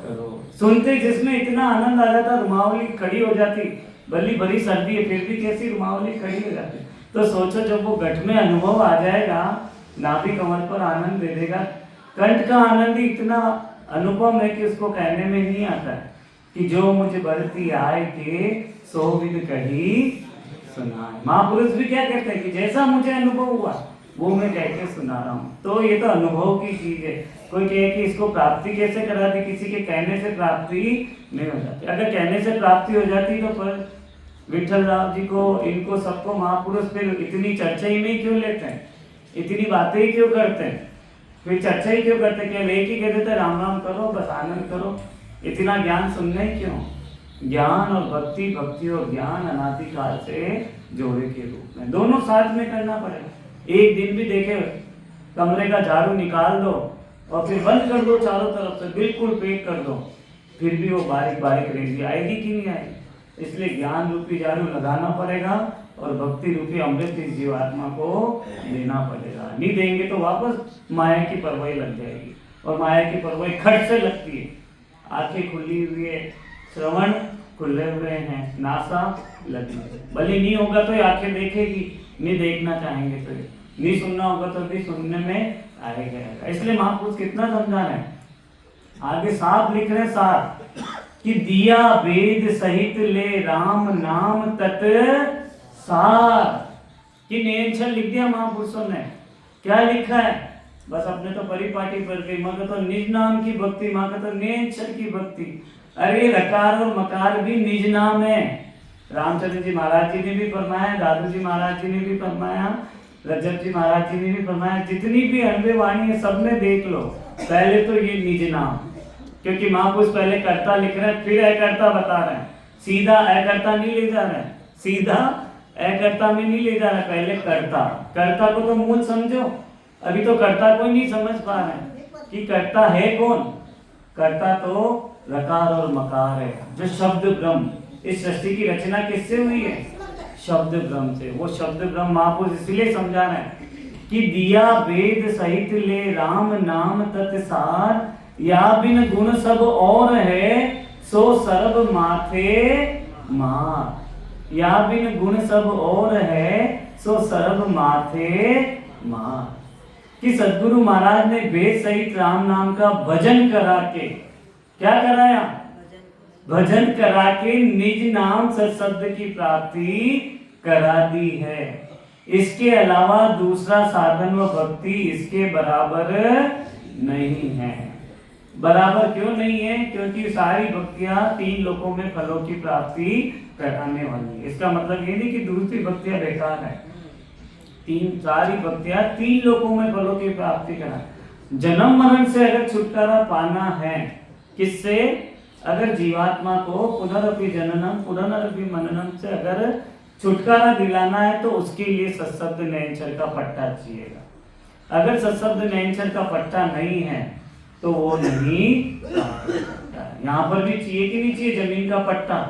करो। सुनते जिसमें इतना आनंद आ जाता, रुमावली खड़ी हो जाती, भली भरी सर्दी है फिर भी कैसी रुमावली खड़ी हो जाती। तो सोचो जब वो घट में अनुभव आ जाएगा, नाभि कमल पर आनंद दे देगा। कंठ का आनंद ही इतना अनुपम है कि उसको कहने में नहीं आता है। कि जो मुझे बरती आए के सो विद कही सुनाए। महापुरुष भी क्या कहते हैं कि जैसा मुझे अनुभव हुआ वो मैं कह के सुना रहा हूँ। तो ये तो अनुभव की चीज है। कोई कहे कि इसको प्राप्ति कैसे करा दी, किसी के कहने से प्राप्ति नहीं हो जाती। अगर कहने से प्राप्ति हो जाती तो पर विठल राव जी को, इनको सबको महापुरुष फिर इतनी चर्चा ही नहीं क्यों लेते हैं, इतनी बातें ही क्यों करते हैं, फिर चर्चा ही क्यों करते हैं? केवल एक ही कह देते राम राम करो, बस आनंद करो, इतना ज्ञान सुनना ही क्यों? ज्ञान और भक्ति, भक्ति और ज्ञान अनादिकाल से जोड़े के रूप में दोनों साथ में करना पड़ेगा। एक दिन भी देखे कमरे का झाड़ू निकाल दो और फिर बंद कर दो चारों तरफ से, बिल्कुल पैक कर दो, फिर भी वो बारीक बारीक रेंगी आएगी कि नहीं आएगी? इसलिए ज्ञान रूपी झाड़ू लगाना पड़ेगा और भक्ति रूपी अमृत इस जीवात्मा को देना पड़ेगा। नहीं देंगे तो वापस माया की परवाही लग जाएगी, और माया की परवाही खट से लगती है। आंखें खुली हुई है, श्रवण खुले हुए हैं, नासा लगी है। भले नहीं होगा तो आंखें देखेगी, नहीं देखना चाहेंगे तो नहीं सुनना होगा तो भी सुनने में आएगा। इसलिए महापुरुष कितना समझा रहे हैं, आगे साफ लिख रहे हैं साफ कि दिया वेद सहित ले राम नाम तत् सार। कि नेंछल लिख दिया महापुरुषों ने। क्या लिखा है? बस अपने तो परिपाटी पर गई, मगर तो निज नाम की भक्ति, माँ का तो नेंछल की भक्ति। अरे रकार और मकार भी निज नाम है। रामचंद्र जी महाराज जी ने भी फरमाया, दादू जी महाराज जी ने भी फरमाया, रजत जी महाराज जी ने भी फरमाया, जितनी भी अनबे वाणी है सब में देख लो। पहले तो ये निज नाम, क्योंकि महापुरुष पहले कर्ता लिख रहे हैं, फिर अकर्ता बता रहे हैं। सीधा अकर्ता नहीं ले जा रहे हैं, सीधा अकर्ता में नहीं ले जा रहे, पहले कर्ता। कर्ता को तो मूल समझो, अभी तो कर्ता को ही नहीं समझ पा रहे हैं कि कर्ता है कौन। कर्ता तो रकार और मकार है, जो शब्द ब्रह्म। इस सृष्टि की रचना किससे हुई है? शब्द ब्रह्म से। वो शब्द ब्रह्म महापुरुष इसलिए समझा रहे हैं कि दिया वेद सहित ले राम नाम तत्सार, या बिन गुण सब और है सो सर्व माथे मार। या बिन गुण सब और है सो सर्व माथे मार। कि सद्गुरु महाराज ने वेद सहित राम नाम का भजन करा के, क्या कराया? भजन करा के निज नाम सत्शब्द की प्राप्ति करा दी है। इसके अलावा दूसरा साधन व भक्ति इसके बराबर नहीं है। बराबर क्यों नहीं है? क्योंकि सारी भक्तियां तीन लोकों में फलों की प्राप्ति कराने वाली है। इसका मतलब ये नहीं कि दूसरी भक्तियां बेकार है। सारी भक्तियां तीन लोकों में फलों की प्राप्ति करा। जन्म मरण से अगर छुटकारा पाना है, किससे? अगर जीवात्मा को पुनरपि जननम पुनरपि मननम से अगर छुटकारा दिलाना है तो उसके लिए सत्शब्द नैनछल का पट्टा चाहिएगा। अगर सत्शब्द नैनछल का पट्टा नहीं है तो वो नहीं। यहाँ पर भी चाहिए कि नहीं चाहिए जमीन का पट्टा?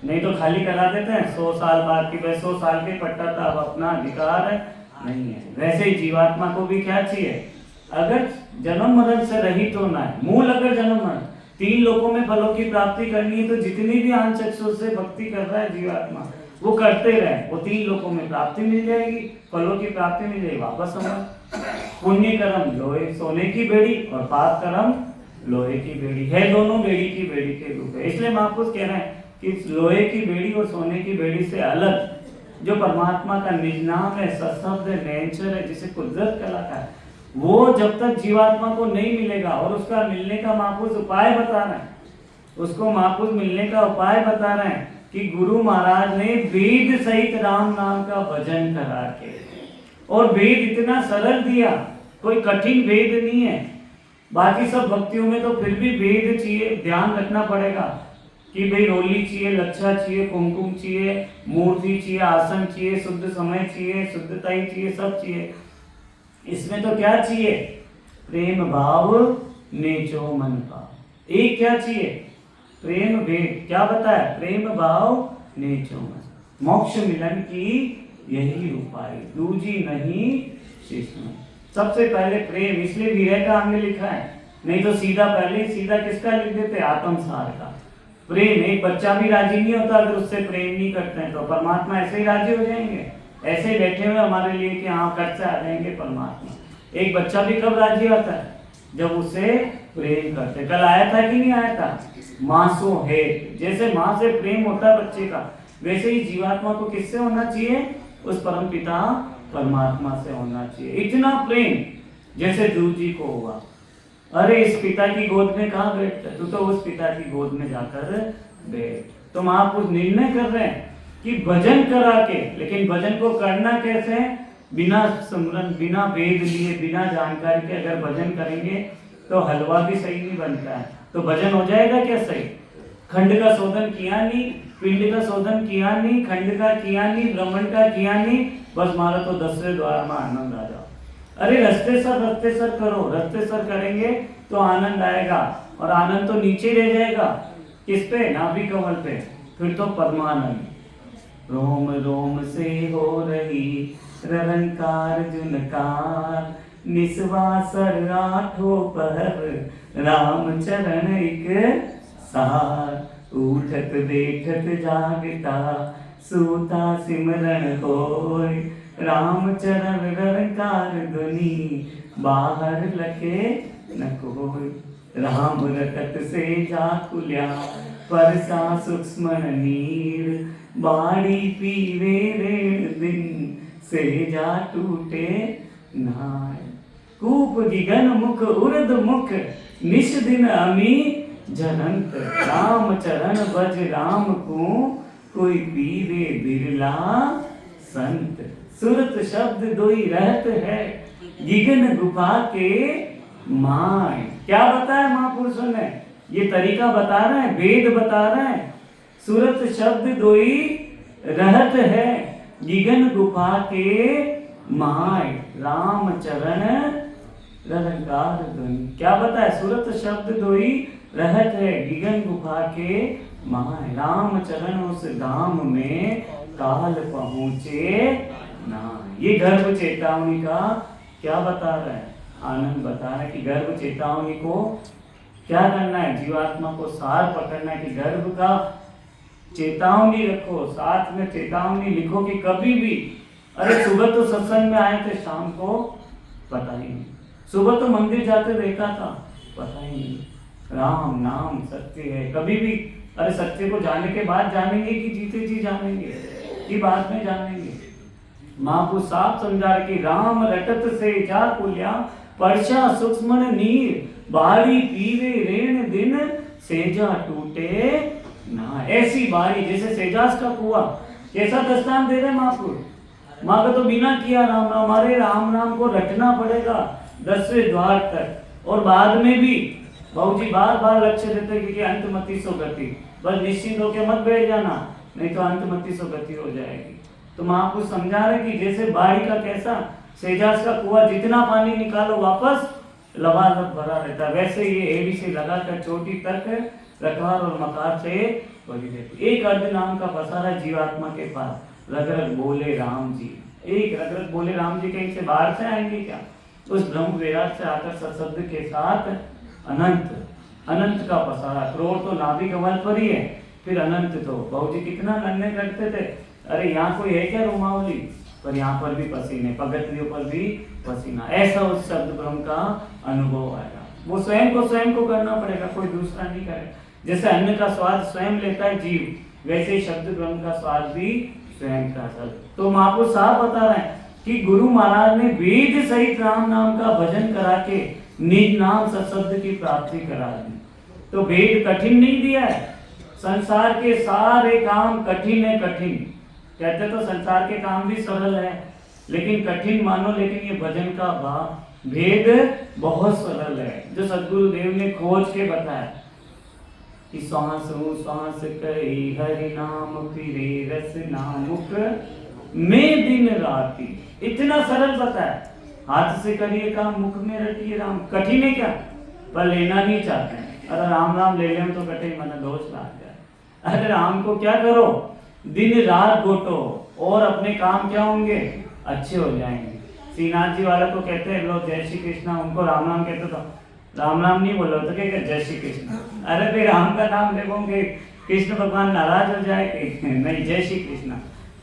नहीं तो खाली करा देते हैं 100 साल बाद की, भाई 100 साल के पट्टा था, अब अपना अधिकार है नहीं है। वैसे ही जीवात्मा को भी क्या चाहिए? अगर जन्म मरण से रहित होना है, मूल अगर जन्म मरण, तीन लोकों में फलों की प्राप्ति करनी है तो जितनी भी आंच चक्षु से भक्ति कर रहा है जीवात्मा, वो करते रहे, वो तीन लोकों में प्राप्ति मिल जाएगी, फलों की प्राप्ति मिल जाएगी। वापस समझ, पुण्य कर्म लोहे सोने की बेड़ी और पाप कर्म लोहे की बेड़ी है, दोनों बेड़ी की बेड़ी के रूप है। इसलिए महापुरुष कह रहे हैं कि लोहे की बेड़ी और सोने की बेड़ी से अलग जो परमात्मा का निज नाम है, सत्शब्द है, नैनछल है, जिसे कुदरत कहलाता है, वो जब तक जीवात्मा को नहीं मिलेगा, और उसका मिलने का महापुरुष उपाय बता रहे हैं, उसको महापुरुष मिलने का उपाय बता रहे हैं कि गुरु महाराज ने वेद सहित राम नाम का भजन करा के, और वेद इतना सरल दिया, कोई कठिन वेद नहीं है। बाकी सब भक्तियों में तो फिर भी वेद चाहिए, ध्यान रखना पड़ेगा कि भाई रोली चाहिए, लच्छा चाहिए, कुमकुम चाहिए, मूर्ति चाहिए, आसन चाहिए, शुद्ध समय चाहिए, शुद्धता ही चाहिए, सब चाहिए। इसमें तो क्या चाहिए? प्रेम भाव नेचो मन भाव। एक क्या चाहिए? प्रेम भेद। क्या बताया? प्रेम भाव नेचो मन। मोक्ष मिलन की यही उपाय, दूजी नहीं शिष्य। सबसे पहले प्रेम, इसलिए विरह का हमने लिखा है, नहीं तो सीधा पहले सीधा किसका लिख देते? आत्मसार का। प्रेम, एक बच्चा भी राजी नहीं होता अगर उससे प्रेम नहीं करते हैं, तो परमात्मा ऐसे ही राजी हो जाएंगे? ऐसे ही बैठे हुए हमारे लिए कि हाँ कट से आ जाएंगे परमात्मा। एक बच्चा भी कब राजी होता है? जब उसे प्रेम करते। कल आया था कि नहीं आया था? मासो है, जैसे माँ से प्रेम होता है बच्चे का, वैसे ही जीवात्मा को किससे होना चाहिए? उस परम पिता परमात्मा से होना चाहिए। इतना प्रेम जैसे ध्रुव जी को हुआ, अरे इस पिता की गोद में कहाँ बैठता, तू तो उस पिता की गोद में जाकर बैठ। तो महापुरुष निर्णय कर रहे हैं कि भजन करा के, लेकिन भजन को करना कैसे? बिना सुमरन, बिना वेद लिए, बिना जानकारी के अगर भजन करेंगे तो हलवा भी सही नहीं बनता है। तो भजन हो जाएगा क्या सही? खंड का शोधन किया नहीं, पिंड का शोधन किया नहीं, खंड का किया नहीं, ब्रह्मण का किया नहीं, बस मारा तो 10वें द्वार में आनंद आ जाओ। अरे रस्ते सर करो, रस्ते सर करेंगे तो आनंद आएगा, और आनंद तो नीचे रह जाएगा, किस पे? नाभि कमल पे, फिर तो परमानंद। रोम रोम से हो रही ररंकार जुनकार, निस्वासर आठों पहर, राम चरण एक सार, उठत बैठत जागता, सूता सिमरन होय, राम चरण ररंकार ध्वनि, बाहर लगे न कोई, राम रटत से जाकुल्या, परसा सूक्ष्म नीर, बाड़ी पीवे रेण दिन, से जा टूटे नाय, कूप गिगन मुख उर्द मुख, निश दिन अमी जनंत, राम चरण बज राम को, कोई पीवे बिरला संत, सुरत शब्द दोई रहत है, गिगन गुफा के माय। क्या बताया महापुरुषों ने? ये तरीका बता रहे हैं, वेद बता रहे हैं। सुरत शब्द दोई रहत है, गिगन गुफा के माय, राम चरण ररंकार ध्वनि। क्या बताया? सुरत शब्द दोई रहत है, गिगन गुफा के माय, राम चरण उस धाम में काल पहुँचे ना। ये गर्भ चेतावनी का क्या बता रहा है? आनंद बता रहा है कि गर्भ चेतावनी को क्या करना है? जीवात्मा को सार पकड़ना है कि गर्भ का चेतावनी रखो, साथ में चेतावनी लिखो कि कभी भी, अरे सुबह तो सत्संग में आए थे, शाम को पता ही नहीं, सुबह तो मंदिर जाते देखा था, पता ही नहीं, राम नाम सत्य है। कभी भी, अरे सत्य को जाने के बाद जानेंगे कि जीते जी जानेंगे कि बाद में जानेंगे? महापुरुष साफ समझा रहे कि राम रटत से जा कुल्या, परशा सूक्ष्म नीर, बारी पीवे रेण दिन, सेजा टूटे ना। ऐसी बारी जैसे सेजास का कुआ, कैसा दस्तान दे रहे महापुरुष? माँ का तो बिना किया राम नाम, हमारे राम नाम को रटना पड़ेगा 10वें द्वार तक, और बाद में भी बाबू जी बार बार लक्ष्य देते कि अंतमति सो गति, बस निश्चिंत होकर मत बैठ जाना, नहीं तो अंतमति सो गति हो जाएगी। तो महापुरुष समझा रहे कि जैसे बाड़ी का कैसा सेजास का कुआ, जितना पानी निकालो वापस लबालब भरा रहता है, वैसे ये एड़ी से लगाकर चोटी तक रखवार और मकार से भरी रहती। एक अर्ध नाम का पसारा जीवात्मा के पास, रग रग बोले राम जी। एक रग रग बोले राम जी कहीं से बाहर से आएंगे क्या? उस ब्रह्म विराट से आकर सत्शब्द के साथ अनंत, अनंत का पसारा, करोड़ तो नाभि कमल पर ही है, फिर अनंत तो बहु जी कितना नन्हे करते थे, अरे यहाँ कोई है क्या रोमावली, पर यहाँ पर भी पसीने, पगतियों पर भी पसीना, ऐसा उस शब्द ब्रह्म का अनुभव आएगा। वो स्वयं को करना पड़ेगा, कोई दूसरा नहीं करे। जैसे अन्न का स्वाद स्वयं लेता है जीव, वैसे ही शब्द ब्रह्म का स्वाद भी स्वयं का शब्द। तो महापुरुष साहब बता रहे हैं कि गुरु महाराज ने वेद सहित राम नाम का भजन करा के निज नाम सत्शब्द की प्राप्ति करा दी। तो वेद कठिन नहीं दिया है, संसार के सारे काम कठिन है, कठिन कहते तो संसार के काम भी सरल है, लेकिन कठिन मानो, लेकिन ये भजन का भाव भेद बहुत सरल है, जो सदगुरुदेव ने खोज के बताया कि सांस सांस कई हरि नाम फिरे रस नामुक में दिन राती, इतना सरल बताया। हाथ से करिए काम, मुख में रटिए राम, कठिन है क्या? पर लेना नहीं चाहते हैं, अरे राम राम ले लें तो कठिन मन दोष लाग जाए। अरे राम को क्या करो, दिन रात गोटो, और अपने काम क्या होंगे? अच्छे हो जाएंगे। श्रीनाथ जी वाले को कहते हैं लोग जय श्री कृष्णा, उनको राम नाम कहते तो राम नाम नहीं बोलो तो क्या जय श्री कृष्ण। अरे भाई राम का नाम देखोगे कृष्ण भगवान नाराज हो जाएंगे, नहीं जय श्री कृष्ण।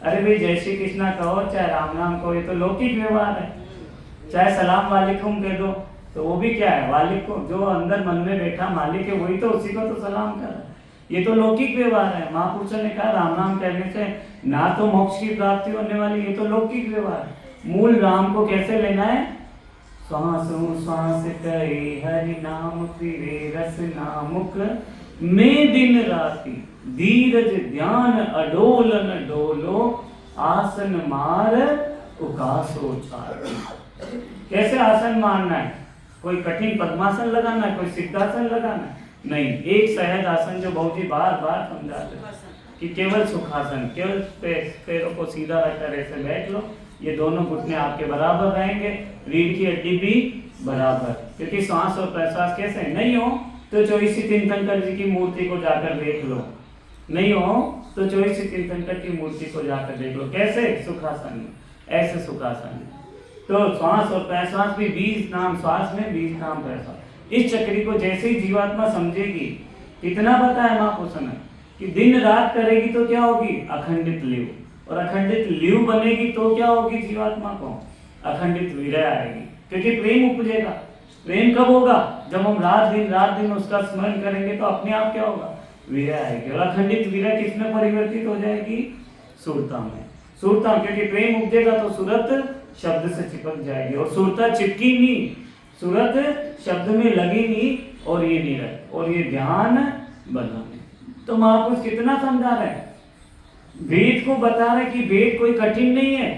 अरे भाई जय श्री कृष्णा कहो चाहे राम नाम कहो, ये तो लौकिक व्यवहार है। चाहे सलाम वालेकुम कह दो, तो वो भी क्या है, मालिक को, जो अंदर मन में बैठा मालिक है वही तो उसी को तो सलाम कर रहा है। ये तो लौकिक व्यवहार है। महापुरुषों ने कहा राम नाम कहने से ना तो मोक्ष की प्राप्ति होने वाली, ये तो लौकिक व्यवहार है। मूल राम को कैसे लेना है, श्वासों श्वास करे हरि नाम फिरे रस नामुक में दिन राति धीरज ध्यान अडोलन डोलो आसन मार उकासो चार। कैसे आसन मारना है, कोई कठिन पद्मासन लगाना है, कोई सिद्धासन लगाना है, नहीं। एक सहज आसन जो बहुत ही बार बार समझाते हैं कि केवल सुखासन, केवल पैरों को सीधा रखकर ऐसे बैठ लो, ये दोनों घुटने आपके बराबर रहेंगे, रीढ़ की हड्डी भी बराबर, क्योंकि सांस और प्रश्वास कैसे नहीं हो तो 24 तीर्थंकर जी की मूर्ति को जाकर देख लो, नहीं हो तो 24 तीर्थंकर की मूर्ति को जाकर देख लो। कैसे, सुखासन में, ऐसे सुखासन में। तो श्वास और प्रश्वास भी 20 नाम श्वास में 20 नाम प्रश्वास। इस चक्री को जैसे ही जीवात्मा समझेगी, कितना बताया महापुरुष ने कि दिन रात करेगी तो क्या होगी, अखंडित लिव, और अखंडित लिव बनेगी तो क्या होगी जीवात्मा को, अखंडित विरह आएगी, क्योंकि प्रेम उपजेगा। प्रेम कब होगा, जब हम रात दिन उसका स्मरण करेंगे, तो अपने आप क्या होगा, विरह आएगी। और अखंडित विरह किसमें परिवर्तित हो जाएगी, सुरता में। सुरता, क्योंकि प्रेम उपजेगा तो सूरत शब्द से चिपक जाएगी, और सुरता चिपकी नहीं, सूरत शब्द में लगी नहीं, और ये निरत, और ये ध्यान बना नहीं। तो महापुरुष कितना समझा रहे हैं, वेद को बता रहे कि वेद कोई कठिन नहीं है,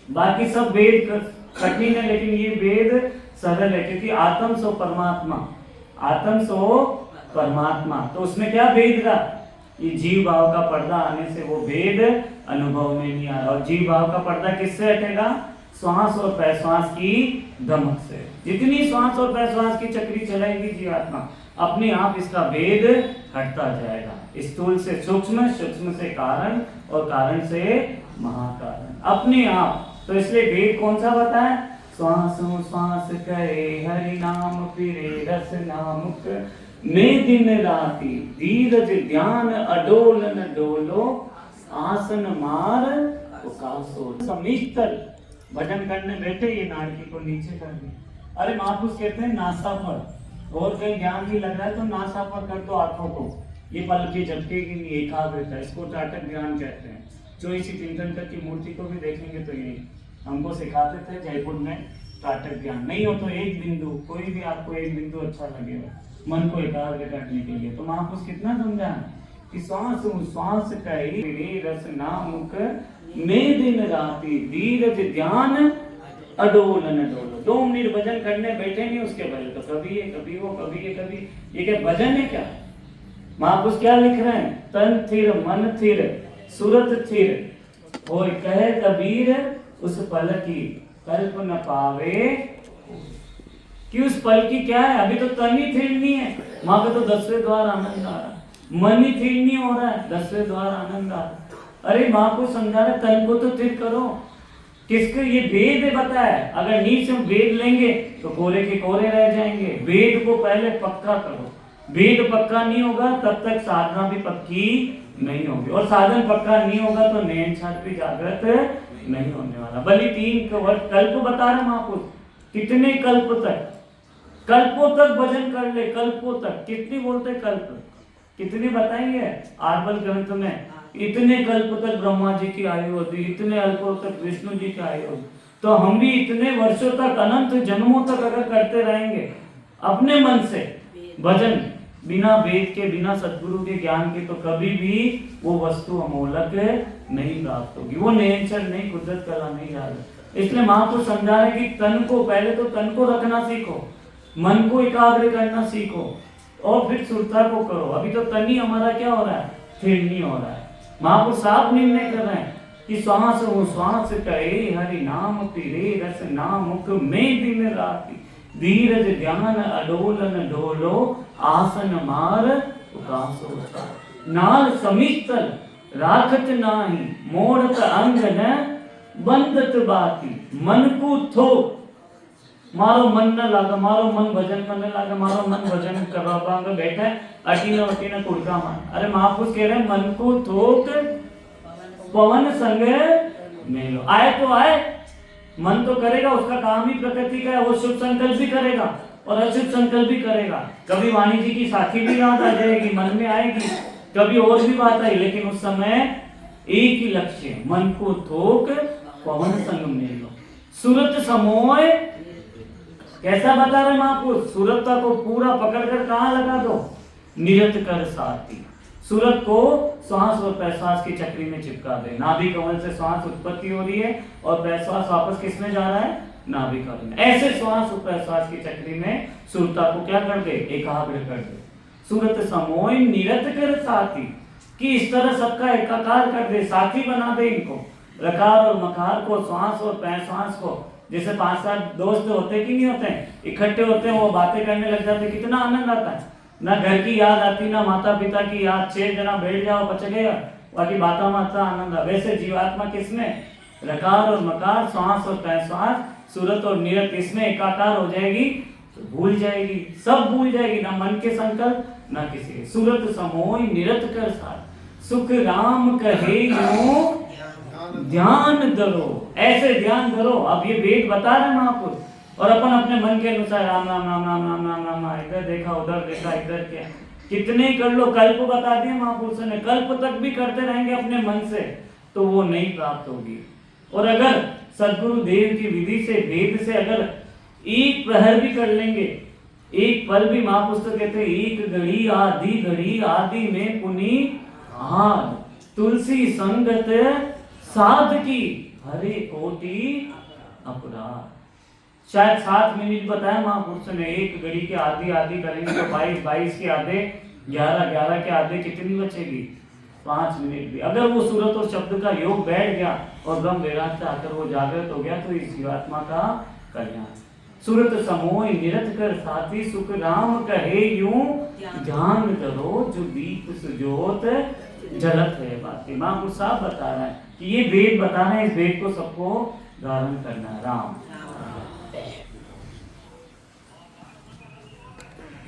बाकी सब वेद कठिन है, लेकिन ये वेद सरल है, क्योंकि आत्म सो परमात्मा, आत्म सो परमात्मा। तो उसमें क्या वेद का, ये जीव भाव का पर्दा आने से वो वेद अनुभव में नहीं आ रहा। और जीव भाव का पर्दा किससे हटेगा, श्वास और प्रश्वास की दमक से। जितनी श्वास और प्रश्वास की चक्री चलाएगी जीवात्मा, अपने आप इसका वेद हटता जाएगा, स्थूल से सूक्ष्म, सूक्ष्म से कारण, और कारण से महाकारण, अपने आप। तो इसलिए वेद कौन सा बताए, श्वासों श्वास करे हरि नाम फिरे रस नामुक में दिन राति धीरज ध्यान अडोलन डोलो आसन मार उकासो। समीतल भजन करने बैठे, ये नाड़की को नीचे कर दी। अरे महापुरुष कहते हैं नासाफर, और कहीं ध्यान भी लग रहा है तो नासाफर कर दो आंखों को, ये पल की झपकेगी नहीं, एकाग्रता, इसको टाटक ध्यान कहते हैं। जो इसी तीर्थंकर की मूर्ति को भी देखेंगे तो ये हमको सिखाते थे जयपुर में, टाटक ध्यान। नहीं हो तो एक बिंदु, कोई भी आपको एक बिंदु अच्छा लगेगा मन को एकाग्र करने के लिए। तो महापुरुष कितना समझा कि श्वास श्वास कही रस नामुक में दिन राति धीरज ध्यान अडोलन डोलो। 2 मिनट भजन करने बैठे नहीं, उसके पहले तो कभी ये कभी वो, कभी ये कभी ये, क्या भजन है क्या। महापुरुष क्या लिख रहे हैं, तन थिर मन थिर सूरत थिर होय कहे कबीर उस पल की कल्प न पावे। कि उस पल की क्या है, अभी तो तन ही थिर नहीं है, वहां पे तो 10वें द्वार आनंद आ रहा है, मन ही थिर नहीं हो रहा है, 10वें द्वार आनंद आ रहा है। अरे महापुरुष समझा रहे तन को तो थिर करो, किसके, ये वेद है बताया। अगर नीचे हम वेद लेंगे तो कोरे के कोरे रह जाएंगे। वेद को पहले पक्का करो, वेद पक्का नहीं होगा तब तक साधना भी पक्की नहीं होगी, और साधन पक्का नहीं होगा तो नयन छात्र भी जागृत नहीं होने वाला। भले 3 कल्प बता रहे महापुरुष, कितने कल्प तक, कल्पों तक भजन कर ले, कल्पों तक। कितनी बोलते कल्प, कितनी बताएंगे आर्बल ग्रंथ में, इतने कल्प तक ब्रह्मा जी की आयु होती, इतने अल्पों तक विष्णु जी की आयु होती। तो हम भी इतने वर्षों तक, अनंत जन्मों तक अगर करते रहेंगे अपने मन से भजन, बिना वेद के, बिना सद्गुरु के ज्ञान के, तो कभी भी वो वस्तु अमोलक नहीं प्राप्त होगी, वो नेचर नहीं, कुदरत कला नहीं जा रहा। इसलिए महापुरुष समझा रहे कि तन को, पहले तो तन को रखना सीखो, मन को एकाग्र करना सीखो, और फिर सुरता को करो। अभी तो तन ही हमारा क्या हो रहा है, स्थिर नहीं हो रहा है। महापुरुष साफ निर्णय कर रहे हैं कि श्वास हो श्वास करे हरि नाम फिरे रस नामुक में दिन राति धीरज ध्यान अडोलन डोलो आसन मार उकासो। नाल समिस्तल राखत नाही मोड़त अंग न बंदत बाती। मन को थो, मारो मन न लागा, मारो मन भजन करने लागा, मारो मन भजन करवा बैठा है, अटीना कुड़का मान। अरे महापुरुष कह रहे हैं मन को थोक पवन संग में लो। आए तो आए, मन तो करेगा, उसका काम ही प्रकृति का है, वो शुभ संकल्प भी करेगा और अशुभ संकल्प भी करेगा। कभी वाणी जी की साखी भी याद आ जाएगी, मन में आएगी, कभी और भी बात आई, लेकिन उस समय एक ही लक्ष्य, मन को थोक पवन संग में लो। सूरत समोय कैसा बता रहे महापुरुष, सूरतता को पूरा पकड़कर कहाँ लगा दो, निरत कर साथी। सूरत को श्वास और प्रश्वास की चक्री में चिपका दे। नाभि कमल से श्वास उत्पत्ति हो रही है और प्रश्वास वापस किसमें जा रहा है, नाभि कमल में। ऐसे श्वास और प्रश्वास की चक्री में सूरता को क्या कर दे, एकाग्र कर दे। सूरत समोय निरत कर साथी, कि इस तरह सबका एकाकार कर दे, साथी बना दे इनको, रकार और मकार को, श्वास और प्रश्वास को। जैसे 5-7 दोस्त होते कि नहीं होते, इकट्ठे होते हैं, वो बातें करने लग जाते, कितना आनंद आता है। ना घर की याद आती, ना माता पिता की याद, 6 जना बैठ जाओ बच गया, बाकी बाता माता आनंद। वैसे जीवात्मा किसमें, रकार और मकार, श्वास और प्रश्वास, सूरत और निरत, इसमें एकाकार हो जाएगी तो भूल जाएगी, सब भूल जाएगी, ना मन के संकल्प ना किसी। सूरत समोय निरत कर साथ, सुख राम कहे यूं ध्यान धरो, ऐसे ध्यान धरो। अब ये वेद बता रहे महापुरुष, और अपन अपने मन के अनुसार राम राम राम राम राम राम राम, इधर देखा उधर देखा, इधर क्या, कितने ही कर लो। कल्प बता दिए महापुरुष ने, कल्प तक भी करते रहेंगे अपने मन से तो वो नहीं प्राप्त होगी। और अगर सदगुरु देव की विधि से, वेद से अगर एक प्रहर भी कर लेंगे, एक पल भी, महापुरुष कहते हैं एक घड़ी आदि में पुनि आद, तुलसी संगत साध की हरे कोटि अपराध। शायद 7 मिनट बताया महापुरुष ने, एक घड़ी के आधी करेंगे तो 22 के आधे 11 के आधे कितनी बचेगी, 5 मिनट भी। अगर वो सूरत और शब्द का योग बैठ गया और ब्रह्म वैराग्य से आकर वो जागृत हो गया तो इस जीवात्मा का कल्याण। सूरत समोय निरत कर साथी, सुख राम कहे यूं ध्यान करो, जो दीप सुजोत जलत है। बाकी महापुरुष साहब बता रहे हैं कि ये वेद बता रहे हैं, इस वेद को सबको धारण करना है। राम।